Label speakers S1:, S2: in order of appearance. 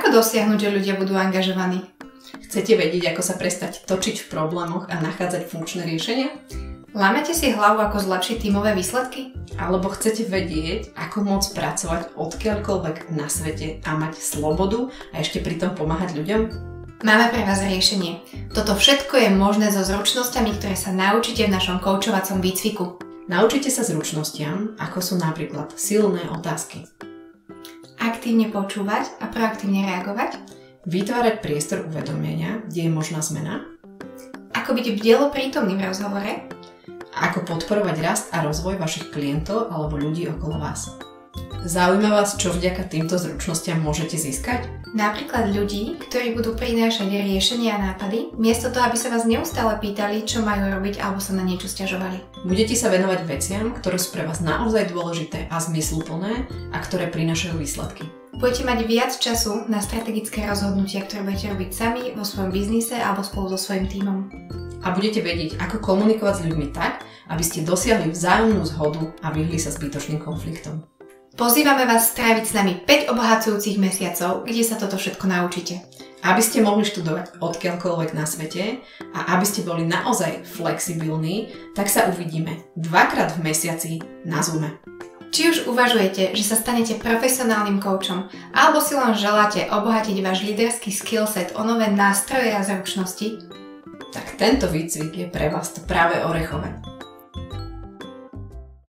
S1: Ako dosiahnuť, že ľudia budú angažovaní?
S2: Chcete vedieť, ako sa prestať točiť v problémoch a nachádzať funkčné riešenia?
S1: Lámete si hlavu, ako zlepšiť tímové výsledky?
S2: Alebo chcete vedieť, ako môcť pracovať odkiaľkoľvek na svete a mať slobodu a ešte pritom pomáhať ľuďom?
S1: Máme pre vás riešenie. Toto všetko je možné so zručnosťami, ktoré sa naučíte v našom koučovacom výcviku.
S2: Naučite sa zručnostiam, ako sú napríklad silné otázky.
S1: Aktívne počúvať a proaktívne reagovať.
S2: Vytvárať priestor uvedomenia, kde je možná zmena.
S1: Ako byť bdelo prítomný v rozhovore.
S2: Ako podporovať rast a rozvoj vašich klientov alebo ľudí okolo vás. Zaujíma vás, čo vďaka týmto zručnostiam môžete získať?
S1: Napríklad ľudí, ktorí budú prinášať riešenia a nápady, miesto toho, aby sa vás neustále pýtali, čo majú robiť alebo sa na niečo sťažovali.
S2: Budete sa venovať veciam, ktoré sú pre vás naozaj dôležité a zmysluplné a ktoré prinášajú výsledky.
S1: Budete mať viac času na strategické rozhodnutia, ktoré budete robiť sami vo svojom biznise alebo spolu so svojím tímom.
S2: A budete vedieť, ako komunikovať s ľuďmi tak, aby ste dosiahli vzájomnú zhodu a vyhli sa zbytočným konfliktom.
S1: Pozývame vás stráviť s nami 5 obohacujúcich mesiacov, kde sa toto všetko naučíte.
S2: Aby ste mohli študovať odkiaľkoľvek na svete a aby ste boli naozaj flexibilní, tak sa uvidíme 2-krát v mesiaci na Zoome.
S1: Či už uvažujete, že sa stanete profesionálnym koučom, alebo si len želáte obohatiť váš líderský skillset o nové nástroje a zručnosti,
S2: tak tento výcvik je pre vás to práve orechové.